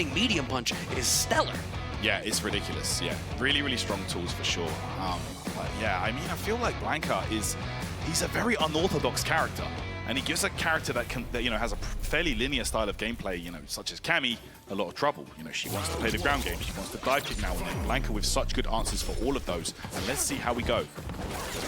landing medium punch is stellar. Yeah, it's ridiculous. Yeah, really, really strong tools for sure. But yeah, I mean, I feel like Blanka he's a very unorthodox character, and he gives a character that has a fairly linear style of gameplay, such as Cammy, a lot of trouble. She wants to play the ground game, she wants to dive kick now and then. Blanka with such good answers for all of those, and let's see how we go.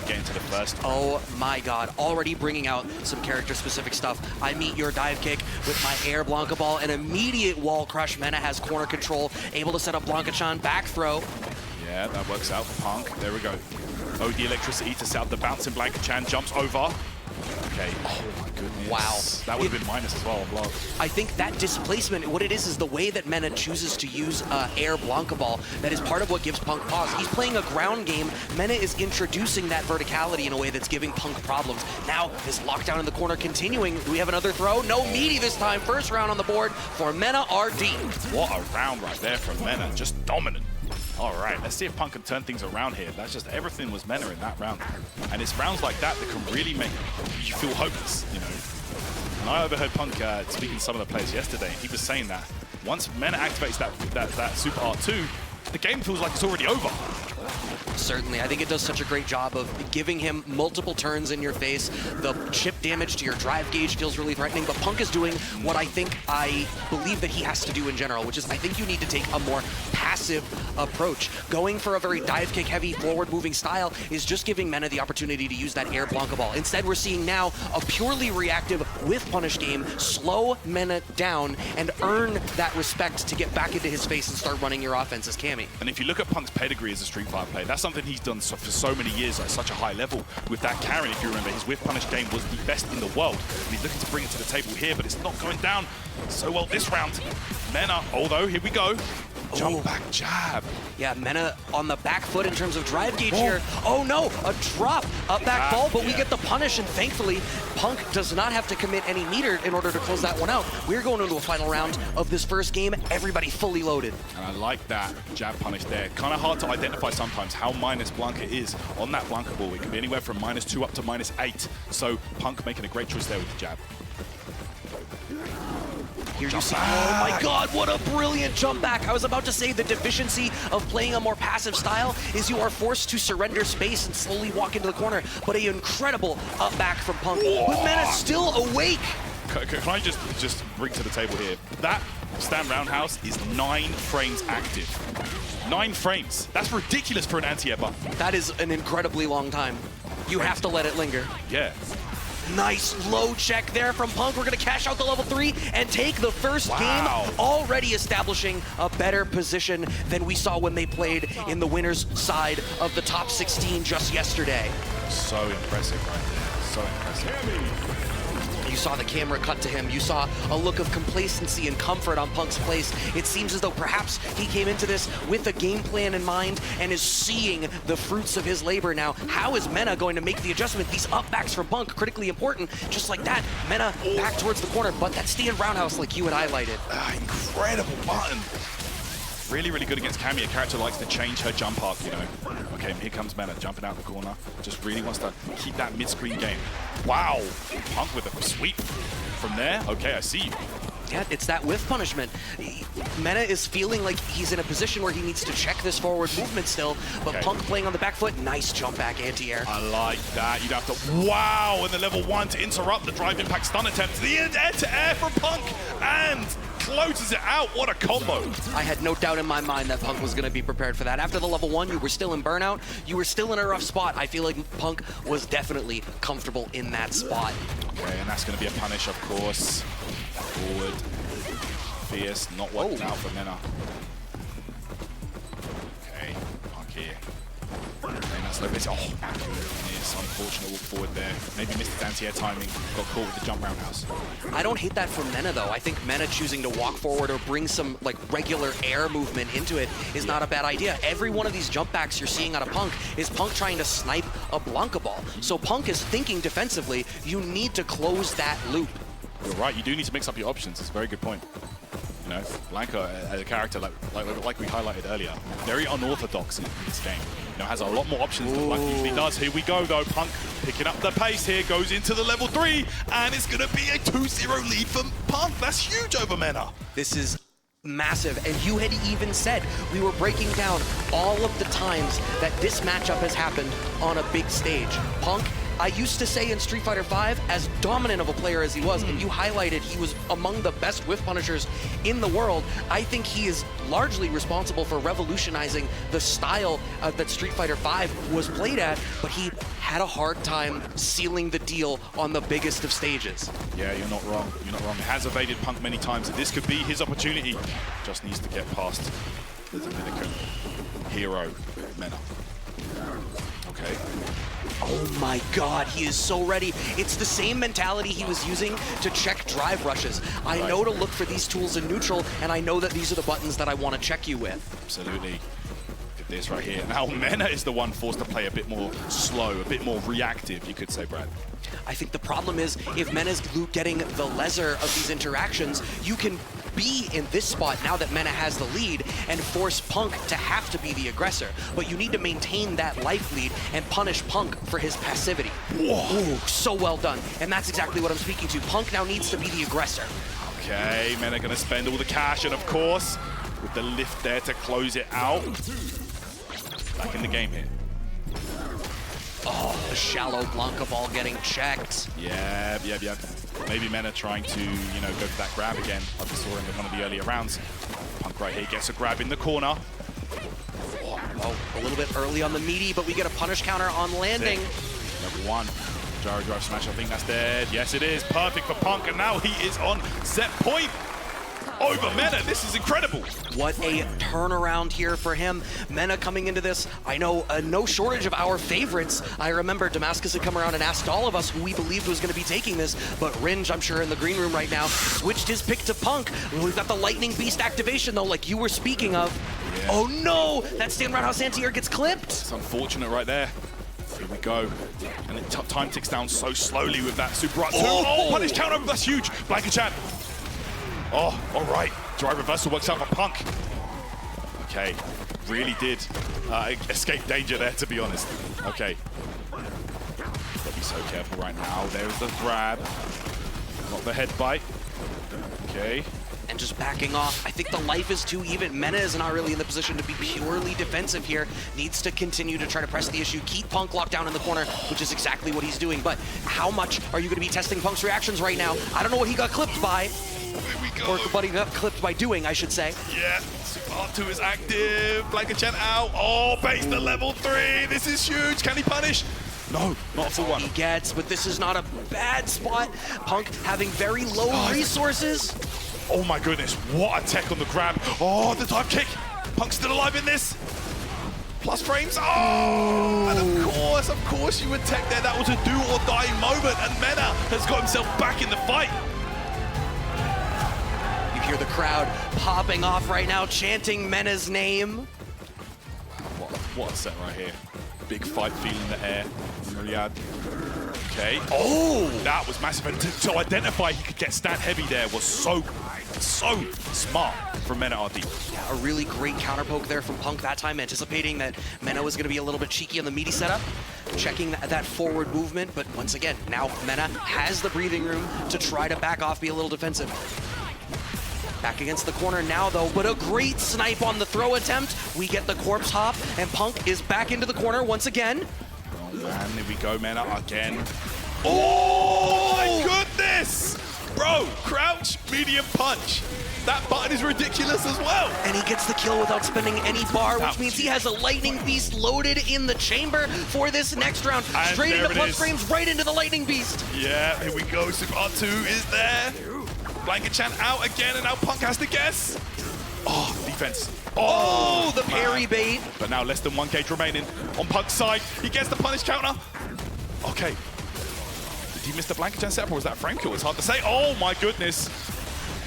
Get into the first. Oh my god, already bringing out some character-specific stuff. I meet your dive kick with my air Blanka ball, an immediate wall crush. Mena has corner control, able to set up Blanka-chan, back throw. Yeah, that works out for Punk. There we go. Oh, the electricity to set up the bouncing Blanka-chan, jumps over. Okay, oh my goodness. Wow. That would have been minus as well on block. I think that displacement, what it is the way that Mena chooses to use air Blanka ball. That is part of what gives Punk pause. He's playing a ground game. Mena is introducing that verticality in a way that's giving Punk problems. Now, this lockdown in the corner continuing. Do we have another throw? No meaty this time. First round on the board for MenaRD. What a round right there from Mena. Just dominant. All right, let's see if Punk can turn things around here. That's just everything was Mena in that round. And it's rounds like that that can really make you feel hopeless, And I overheard Punk speaking to some of the players yesterday, and he was saying that once Mena activates that super R2, the game feels like it's already over. Certainly, I think it does such a great job of giving him multiple turns in your face. The chip damage to your drive gauge feels really threatening, but Punk is doing what I believe that he has to do in general, which is I think you need to take a more passive approach. Going for a very dive kick heavy forward moving style is just giving Mena the opportunity to use that air Blanka ball. Instead, we're seeing now a purely reactive with punish game, slow Mena down and earn that respect to get back into his face and start running your offense as Cammy. And if you look at Punk's pedigree as a Street Fighter player, that's something he's done for so many years at such a high level. With that Karen, if you remember, his whiff punish game was the best in the world. And he's looking to bring it to the table here, but it's not going down so well this round. Mena, although, here we go. Jump back jab. Yeah, Mena on the back foot in terms of drive gauge here. Oh no, a drop, a back ball, but we get the punish, and thankfully, Punk does not have to commit any meter in order to close that one out. We're going into a final round of this first game, everybody fully loaded. And I like that jab punish there. Kind of hard to identify sometimes how minus Blanka is on that Blanka ball. It can be anywhere from -2 up to -8. So Punk making a great choice there with the jab. Here you see, oh my god, what a brilliant jump back. I was about to say the deficiency of playing a more passive style is you are forced to surrender space and slowly walk into the corner, but an incredible up back from Punk. But Mena still awake. Can I just bring to the table here, that stand roundhouse is 9 frames active. 9 frames. That's ridiculous for an anti-air button. That is an incredibly long time. You have to let it linger. Yeah. Nice low check there from Punk. We're going to cash out the level 3 and take the first game, already establishing a better position than we saw when they played in the winner's side of the top 16 just yesterday. So impressive right there. So impressive. You saw the camera cut to him. You saw a look of complacency and comfort on Punk's face. It seems as though perhaps he came into this with a game plan in mind and is seeing the fruits of his labor now. How is Mena going to make the adjustment? These up backs from Punk, critically important. Just like that, Mena back towards the corner, but that stand roundhouse like you had highlighted. Incredible button. Really, really good against Cammy. A character likes to change her jump arc, Okay, here comes Mena, jumping out the corner. Just really wants to keep that mid-screen game. Wow! Punk with a sweep from there. Okay, I see you. Yeah, it's that whiff punishment. Mena is feeling like he's in a position where he needs to check this forward movement still, but Punk playing on the back foot, nice jump back anti-air. I like that. You'd have to, wow, in the level 1 to interrupt the drive impact stun attempt. The air-to-air from Punk, and closes it out. What a combo. I had no doubt in my mind that Punk was going to be prepared for that. After the level 1, you were still in burnout. You were still in a rough spot. I feel like Punk was definitely comfortable in that spot. Okay, and that's going to be a punish, of course. Forward. Fierce, not worked out for Mena. Okay, Punk here. That's low base. Oh, it's unfortunate walk forward there. Maybe missed his anti-air timing. Got caught with the jump roundhouse. I don't hate that from Mena though. I think Mena choosing to walk forward or bring some like regular air movement into it is not a bad idea. Every one of these jump backs you're seeing out of Punk is Punk trying to snipe a Blanka ball. So Punk is thinking defensively, you need to close that loop. You're right, you do need to mix up your options. It's a very good point. Blanka as a character, like we highlighted earlier, very unorthodox in this game. Has a lot more options than Blanka usually does. Here we go though, Punk picking up the pace here, goes into the level 3, and it's gonna be a 2-0 lead for Punk. That's huge over Mena. This is massive, and you had even said we were breaking down all of the times that this matchup has happened on a big stage. Punk, I used to say in Street Fighter V, as dominant of a player as he was, and you highlighted he was among the best whiff punishers in the world, I think he is largely responsible for revolutionizing the style that Street Fighter V was played at, but he had a hard time sealing the deal on the biggest of stages. Yeah, you're not wrong. You're not wrong. He has evaded Punk many times, and this could be his opportunity. Just needs to get past the Dominican hero, Mena. Okay. Oh my god, he is so ready. It's the same mentality he was using to check drive rushes. I know to look for these tools in neutral, and I know that these are the buttons that I want to check you with. Absolutely. Look at this right here. Now Mena is the one forced to play a bit more slow, a bit more reactive, you could say, Brad. I think the problem is, if Mena's getting the lesser of these interactions, you can be in this spot now that Mena has the lead and force Punk to have to be the aggressor. But you need to maintain that life lead and punish Punk for his passivity. Whoa. Ooh, so well done. And that's exactly what I'm speaking to. Punk now needs to be the aggressor. Okay, Mena gonna spend all the cash, and of course, with the lift there to close it out. Back in the game here. Oh, the shallow Blanka ball getting checked. Yeah. Maybe Mena trying to, you know, go for that grab again. I just saw him in one of the earlier rounds. Punk right here gets a grab in the corner. Oh, a little bit early on the meaty, but we get a punish counter on landing. Level 1. Gyro drive smash, I think that's dead. Yes, it is. Perfect for Punk, and now he is on set point. Over Mena, this is incredible. What a turnaround here for him. Mena coming into this, I know no shortage of our favorites. I remember Damascus had come around and asked all of us who we believed was going to be taking this, but Ringe, I'm sure in the green room right now, switched his pick to Punk. We've got the Lightning Beast activation though, like you were speaking of. Yeah. Oh no, that stand roundhouse anti-air gets clipped. It's unfortunate right there. Here we go. And it time ticks down so slowly with that super art. Oh, punish counter, that's huge. Blanka Chan. Oh, all right. Drive reversal works out for Punk. Okay, really did escape danger there, to be honest. Okay. Gotta be so careful right now. There's the grab. Not the headbite. Okay. And just backing off. I think the life is too even. Mena is not really in the position to be purely defensive here. Needs to continue to try to press the issue. Keep Punk locked down in the corner, which is exactly what he's doing. But how much are you going to be testing Punk's reactions right now? I don't know what he got clipped by. Here we go. Or what he got clipped by doing, I should say. Yeah, Super R2 is active. Blanka Chan out. Oh, base to level 3. This is huge. Can he punish? No, not for one. He gets, but this is not a bad spot. Punk having very low resources. Oh my goodness, what a tech on the grab. Oh, the dive kick. Punk's still alive in this. Plus frames. Oh, and of course you would tech there. That was a do or die moment, and Mena has got himself back in the fight. You hear the crowd popping off right now, chanting Mena's name. What a set right here. Big fight feel in the air. MenaRD. Okay. Oh, that was massive. And to identify he could get stand heavy there was so smart from MenaRD. Yeah, a really great counter poke there from Punk that time, anticipating that Mena was going to be a little bit cheeky on the meaty setup, checking that forward movement. But once again, now Mena has the breathing room to try to back off, be a little defensive. Back against the corner now, though, but a great snipe on the throw attempt. We get the corpse hop, and Punk is back into the corner once again. Oh, man, here we go, Mena again. Oh, my goodness! Bro, crouch, medium punch. That button is ridiculous as well. And he gets the kill without spending any bar, which means he has a Lightning Beast loaded in the chamber for this next round. And straight into plus frames, right into the Lightning Beast. Yeah, here we go. Super R2 is there. Blanka Chan out again, and now Punk has to guess. Oh, defense. Oh, the parry bait. But now less than 1 gauge remaining on Punk's side. He gets the punish counter. Okay. Did he miss the Blanka Chan setup, or was that frame kill? It's hard to say. Oh my goodness.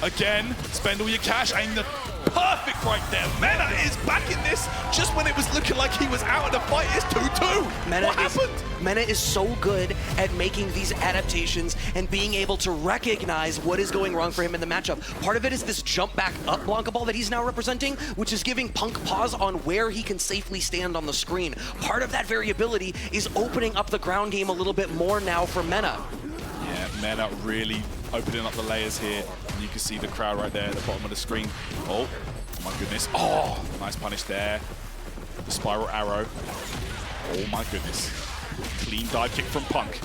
Again, spend all your cash. Aim the perfect right there. Mena is back in this just when it was looking like he was out of the fight. It's 2-2. What happened? Mena is so good at making these adaptations and being able to recognize what is going wrong for him in the matchup. Part of it is this jump back up Blanka ball that he's now representing, which is giving Punk pause on where he can safely stand on the screen. Part of that variability is opening up the ground game a little bit more now for Mena. Yeah, Mena really opening up the layers here. And you can see the crowd right there at the bottom of the screen. Oh my goodness. Oh, nice punish there. The spiral arrow. Oh my goodness. Clean dive kick from Punk.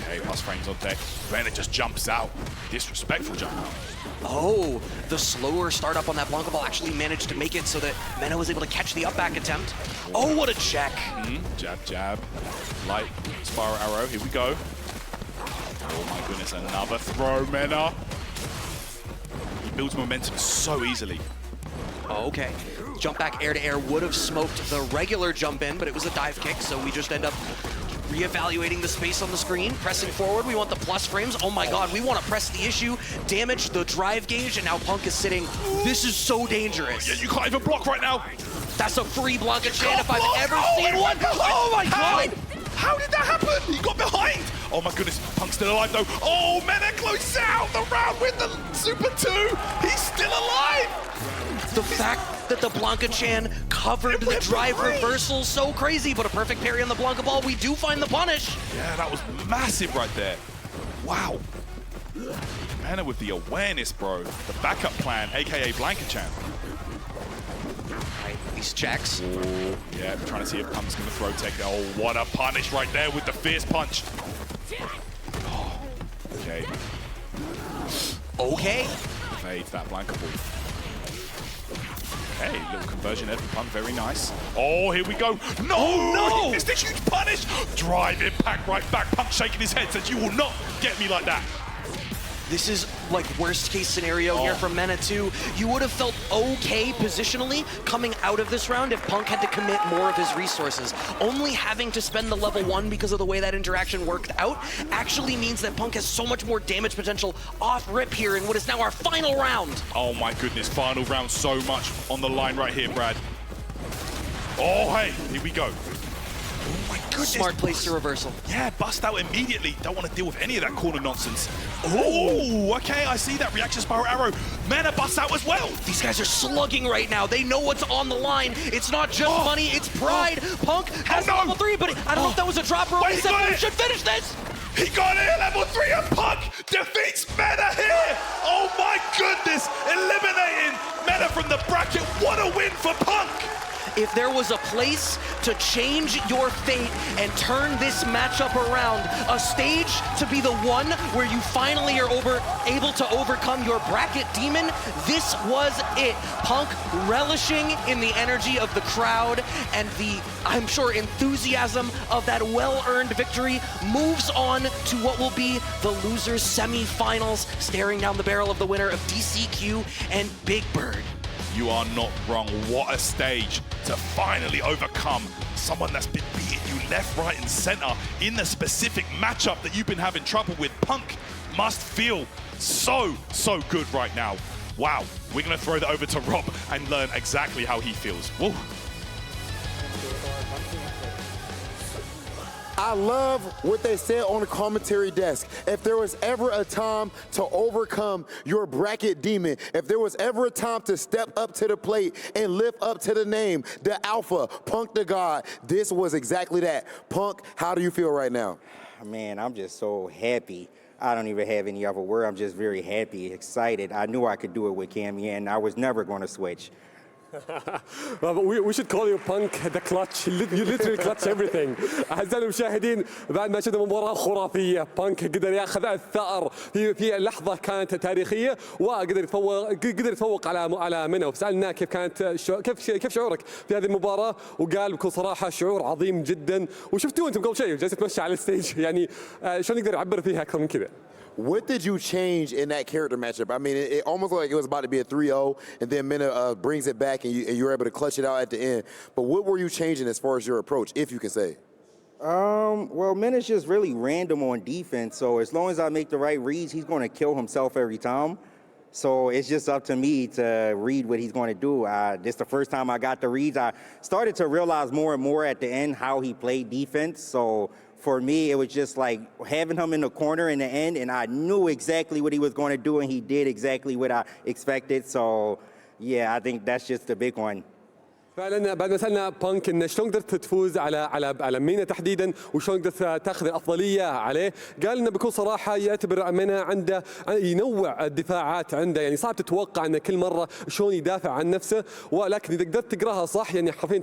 Okay, plus frames on deck. Mena just jumps out. Disrespectful jump out. Oh, the slower startup on that Blanka ball actually managed to make it so that Mena was able to catch the up back attempt. Oh, what a check. Jab, jab. Light spiral arrow. Here we go. Oh my goodness, another throw, Mena. He builds momentum so easily. Okay. Jump back air to air would have smoked the regular jump in, but it was a dive kick, so we just end up reevaluating the space on the screen, pressing forward. We want the plus frames. Oh my god, we want to press the issue, damage the drive gauge, and now Punk is sitting. This is so dangerous. Yeah, you can't even block right now. That's a free Blanka Chan if I've ever seen one. Oh my god! How did that happen? He got behind. Oh my goodness, Punk's still alive though. Oh, Mena closes out the round with the Super 2. He's still alive. The fact that the Blanka Chan covered the drive reversal, so crazy, but a perfect parry on the Blanka ball. We do find the punish. Yeah, that was massive right there. Wow. Mena with the awareness, bro. The backup plan, aka Blanka Chan. Right, these checks. Ooh, yeah, trying to see if Punk's gonna throw tech. Oh, what a punish right there with the fierce punch. Oh, okay. Okay. Fades that Blanka ball. Okay, little conversion there from Punk, very nice. Oh, here we go. No! He missed a huge punish! Drive impact right back. Punk shaking his head, says, you will not get me like that. This is like worst case scenario here from Mena 2. You would have felt okay positionally coming out of this round if Punk had to commit more of his resources. Only having to spend the level 1 because of the way that interaction worked out actually means that Punk has so much more damage potential off rip here in what is now our final round. Oh my goodness, final round, so much on the line right here, Brad. Oh, hey, here we go. Oh my goodness. Smart place to reversal. Yeah, bust out immediately. Don't want to deal with any of that corner nonsense. Oh, okay, I see that reaction spiral arrow. Mena busts out as well. These guys are slugging right now. They know what's on the line. It's not just money, it's pride. Punk has level 3, but I don't know if that was a drop or Wait, we should finish this. He got it, level 3, and Punk defeats Mena here. Oh my goodness, eliminating Mena from the bracket. What a win for Punk. If there was a place to change your fate and turn this matchup around, a stage to be the one where you finally are able to overcome your bracket demon, this was it. Punk relishing in the energy of the crowd and the, I'm sure, enthusiasm of that well-earned victory, moves on to what will be the losers semi-finals, staring down the barrel of the winner of DCQ and Big Bird. You are not wrong. What a stage to finally overcome someone that's been beating you left, right, and center in the specific matchup that you've been having trouble with. Punk must feel so good right now. Wow, we're gonna throw that over to Rob and learn exactly how he feels. Whoa. I love what they said on the commentary desk. If there was ever a time to overcome your bracket demon, if there was ever a time to step up to the plate and live up to the name, the Alpha, Punk the God, this was exactly that. Punk, how do you feel right now? Man, I'm just so happy. I don't even have any other word. I'm just very happy, excited. I knew I could do it with Cammy, and I was never going to switch. we should call you Punk the clutch. You literally clutch everything. أعزائي المشاهدين، بعد ما شفنا مباراة خرافية، بانك قدر ياخذ الثأر في لحظة كانت تاريخية، وقدر يتفوق على منا. وسألناه كيف كانت كيف شعورك في هذه المباراة، وقال بكل صراحة شعور عظيم جدا. وشفتوه أنتم قبل شيء جالس تمشي على الستيج، يعني شلون نقدر نعبر فيها أكثر من كذا؟ What did you change in that character matchup? I mean, it almost looked like it was about to be a 3-0, and then Mena brings it back, and you were able to clutch it out at the end. But what were you changing as far as your approach, if you can say? Well, Mena's just really random on defense, so as long as I make the right reads, he's going to kill himself every time. So it's just up to me to read what he's going to do. This is the first time I got the reads. I started to realize more and more at the end how he played defense. So for me, it was just like having him in the corner in the end, and I knew exactly what he was going to do, and he did exactly what I expected. So, yeah, I think that's just the big one. فعلا بعد ما سالنا بانك انه شلون قدرت تفوز على مينا تحديدا وشلون قدرت تاخذ الافضليه عليه، قال انه بكل صراحه يعتبر مينا عنده ينوع الدفاعات عنده، يعني صعب تتوقع انه كل مره شلون يدافع عن نفسه، ولكن اذا قدرت تقراها صح يعني حرفيا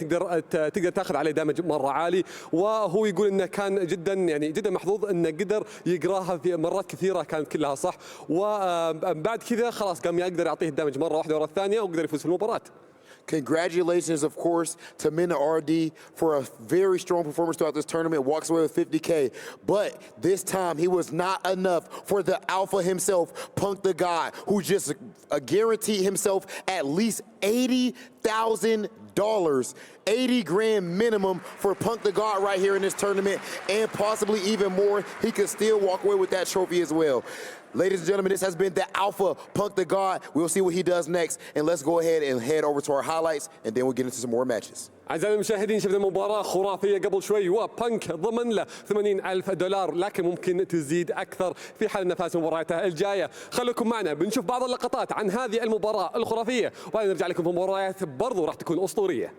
تقدر تاخذ عليه دامج مره عالي، وهو يقول انه كان جدا محظوظ انه قدر يقراها في مرات كثيره كانت كلها صح، وبعد كذا خلاص قام يقدر يعطيه الدامج مره واحده ورا الثانيه وقدر يفوز في المباراه. Congratulations, of course, to MenaRD for a very strong performance throughout this tournament. Walks away with 50K. But this time, he was not enough for the alpha himself, Punk the God, who just guaranteed himself at least $80,000. 80 grand minimum for Punk the God right here in this tournament, and possibly even more. He could still walk away with that trophy as well. Ladies and gentlemen, this has been the Alpha Punk the God. We'll see what he does next, and let's go ahead and head over to our highlights, and then we'll get into some more matches. أعزائي المشاهدين شفنا مباراة خرافية قبل شوي وبانك ضمن له $80,000 لكن ممكن تزيد أكثر في حال أنه فاز مبارياته الجاية. خليكم معنا بنشوف بعض اللقطات عن هذه المباراة الخرافية وبعدين نرجع لكم في مباريات برضو راح تكون أسطورية.